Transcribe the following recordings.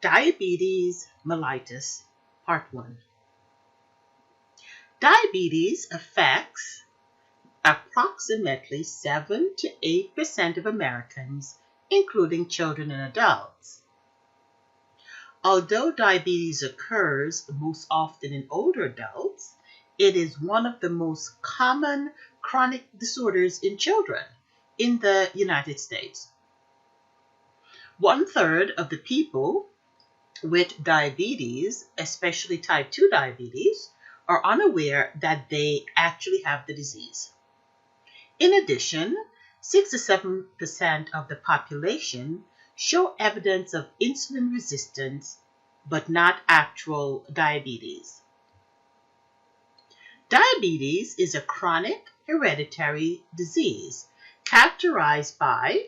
Diabetes mellitus, Part 1. Diabetes affects approximately 7 to 8% of Americans, including children and adults. Although diabetes occurs most often in older adults, it is one of the most common chronic disorders in children in the United States. 1/3 of the people with diabetes, especially type 2 diabetes, are unaware that they actually have the disease. In addition, 6 to 7% of the population show evidence of insulin resistance, but not actual diabetes. Diabetes is a chronic hereditary disease characterized by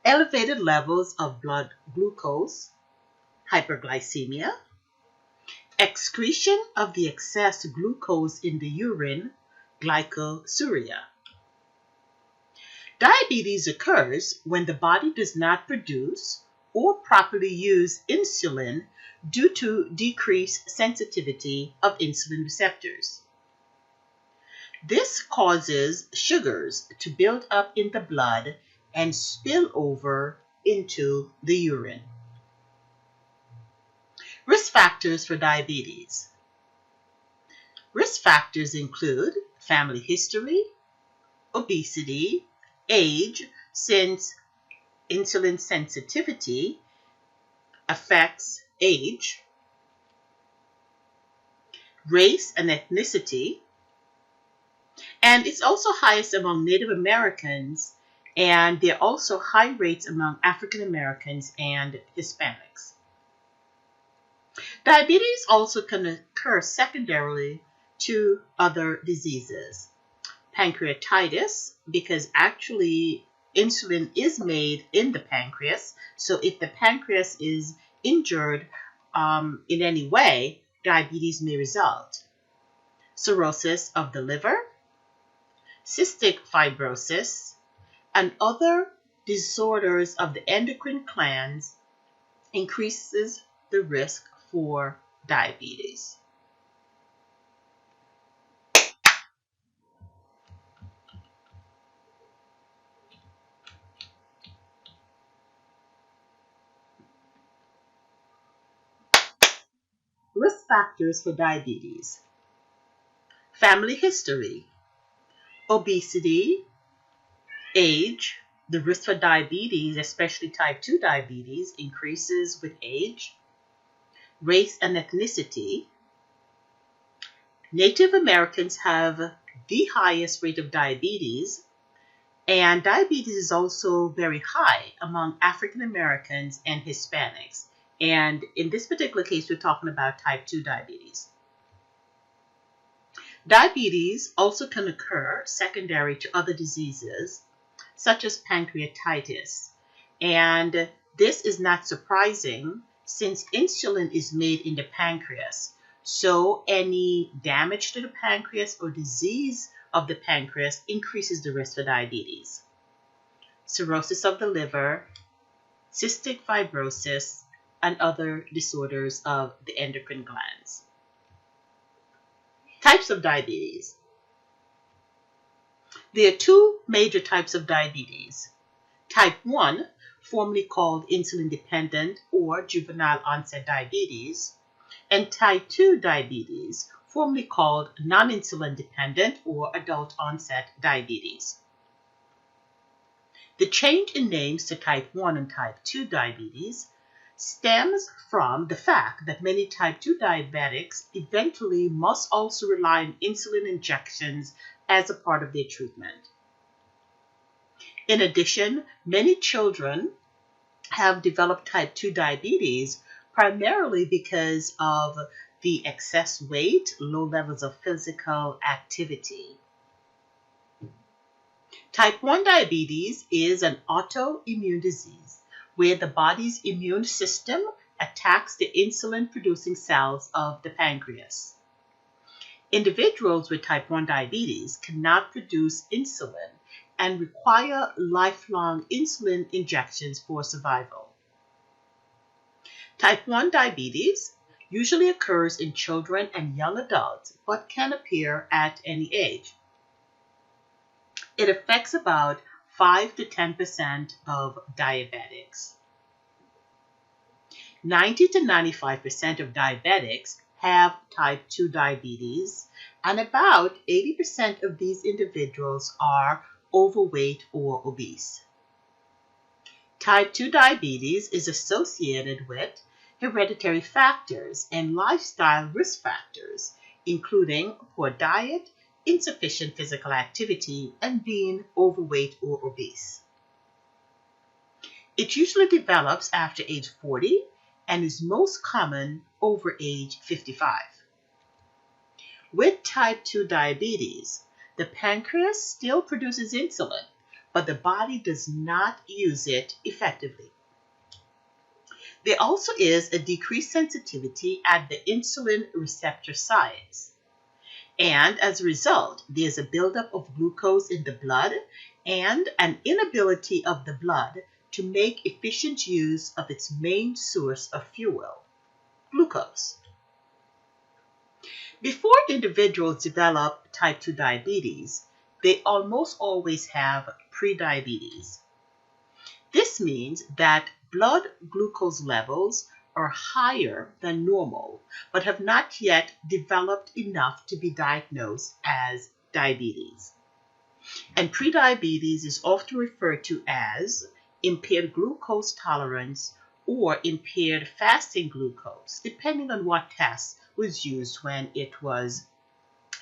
elevated levels of blood glucose, hyperglycemia, excretion of the excess glucose in the urine, glycosuria. Diabetes occurs when the body does not produce or properly use insulin due to decreased sensitivity of insulin receptors. This causes sugars to build up in the blood and spill over into the urine. Risk factors for diabetes. Risk factors include family history, obesity, age, since insulin sensitivity affects age, race and ethnicity, and it's also highest among Native Americans, and there are also high rates among African Americans and Hispanics. Diabetes also can occur secondarily to other diseases. Pancreatitis, because actually insulin is made in the pancreas, so if the pancreas is injured in any way, diabetes may result. Cirrhosis of the liver, cystic fibrosis, and other disorders of the endocrine glands increases the risk for diabetes. Risk factors for diabetes. Family history, obesity, age. The risk for diabetes, especially type 2 diabetes, increases with age. Race and ethnicity. Native Americans have the highest rate of diabetes, and diabetes is also very high among African Americans and Hispanics. And in this particular case, we're talking about type 2 diabetes. Diabetes also can occur secondary to other diseases, such as pancreatitis. And this is not surprising since insulin is made in the pancreas. So any damage to the pancreas or disease of the pancreas increases the risk for diabetes. Cirrhosis of the liver, cystic fibrosis, and other disorders of the endocrine glands. Types of diabetes. There are two major types of diabetes. Type 1, formerly called insulin-dependent or juvenile onset diabetes, and type 2 diabetes, formerly called non-insulin dependent or adult onset diabetes. The change in names to type 1 and type 2 diabetes stems from the fact that many type 2 diabetics eventually must also rely on insulin injections as a part of their treatment. In addition, many children have developed type 2 diabetes primarily because of the excess weight, low levels of physical activity. Type 1 diabetes is an autoimmune disease where the body's immune system attacks the insulin-producing cells of the pancreas. Individuals with type 1 diabetes cannot produce insulin and require lifelong insulin injections for survival. Type 1 diabetes usually occurs in children and young adults, but can appear at any age. It affects about 5 to 10% of diabetics. 90 to 95% of diabetics have type 2 diabetes, and about 80% of these individuals are overweight or obese. Type 2 diabetes is associated with hereditary factors and lifestyle risk factors, including poor diet, insufficient physical activity, and being overweight or obese. It usually develops after age 40 and is most common over age 55. With type 2 diabetes, the pancreas still produces insulin, but the body does not use it effectively. There also is a decreased sensitivity at the insulin receptor sites. And as a result, there's a buildup of glucose in the blood and an inability of the blood to make efficient use of its main source of fuel, glucose. Before individuals develop type 2 diabetes, they almost always have prediabetes. This means that blood glucose levels are higher than normal, but have not yet developed enough to be diagnosed as diabetes. And prediabetes is often referred to as impaired glucose tolerance or impaired fasting glucose, depending on what test was used when it was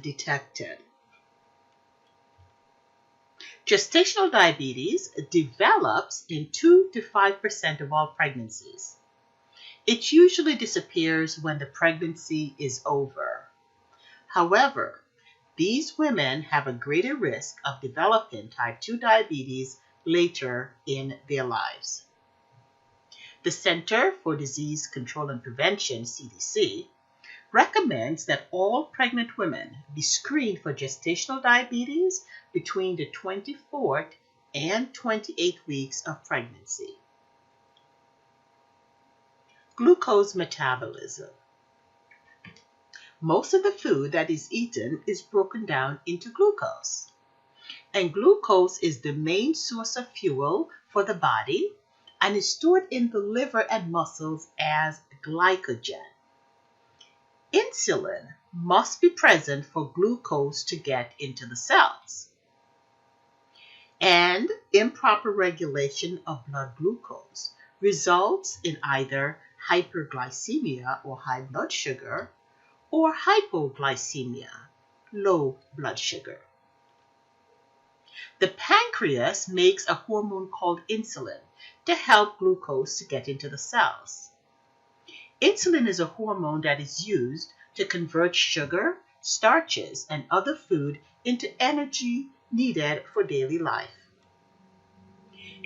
detected. Gestational diabetes develops in 2 to 5% of all pregnancies. It usually disappears when the pregnancy is over. However, these women have a greater risk of developing type 2 diabetes later in their lives. The Center for Disease Control and Prevention, CDC, recommends that all pregnant women be screened for gestational diabetes between the 24th and 28th weeks of pregnancy. Glucose metabolism. Most of the food that is eaten is broken down into glucose. And glucose is the main source of fuel for the body and is stored in the liver and muscles as glycogen. Insulin must be present for glucose to get into the cells. And improper regulation of blood glucose results in either hyperglycemia or high blood sugar or hypoglycemia, low blood sugar. The pancreas makes a hormone called insulin to help glucose to get into the cells. Insulin is a hormone that is used to convert sugar, starches, and other food into energy needed for daily life.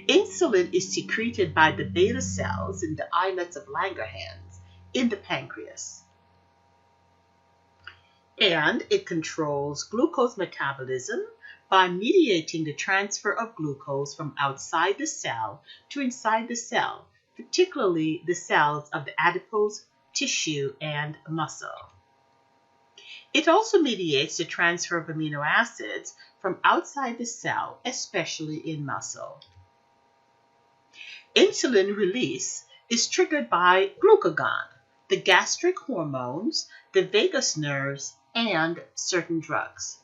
Insulin is secreted by the beta cells in the islets of Langerhans in the pancreas. And it controls glucose metabolism by mediating the transfer of glucose from outside the cell to inside the cell, particularly the cells of the adipose tissue and muscle. It also mediates the transfer of amino acids from outside the cell, especially in muscle. Insulin release is triggered by glucagon, the gastric hormones, the vagus nerves, and certain drugs.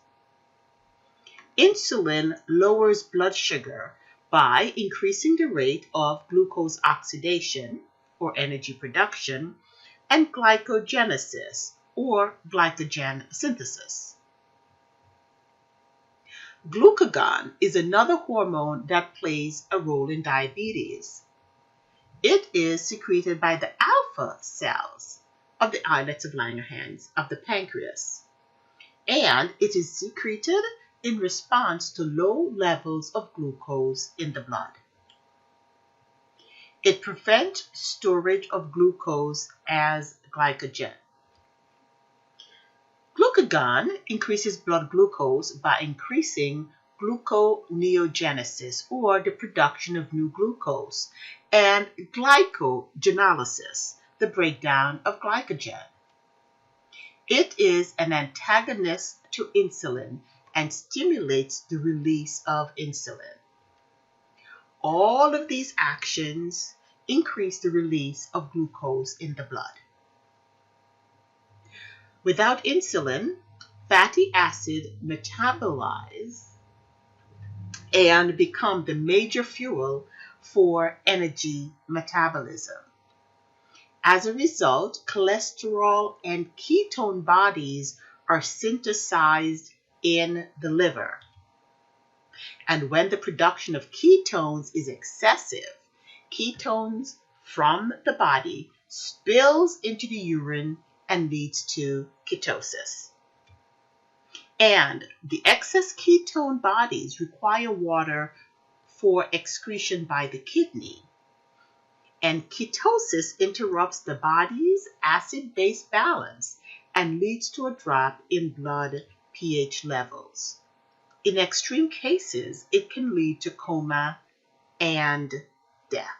Insulin lowers blood sugar by increasing the rate of glucose oxidation, or energy production, and glycogenesis, or glycogen synthesis. Glucagon is another hormone that plays a role in diabetes. It is secreted by the alpha cells of the islets of Langerhans of the pancreas, and it is secreted in response to low levels of glucose in the blood. It prevents storage of glucose as glycogen. Glucagon increases blood glucose by increasing gluconeogenesis, or the production of new glucose, and glycogenolysis, the breakdown of glycogen. It is an antagonist to insulin and stimulates the release of insulin. All of these actions increase the release of glucose in the blood. Without insulin, fatty acid metabolize and become the major fuel for energy metabolism. As a result, cholesterol and ketone bodies are synthesized in the liver. And when the production of ketones is excessive, ketones from the body spills into the urine and leads to ketosis. And the excess ketone bodies require water for excretion by the kidney. And ketosis interrupts the body's acid-base balance and leads to a drop in blood pH levels. In extreme cases, it can lead to coma and death.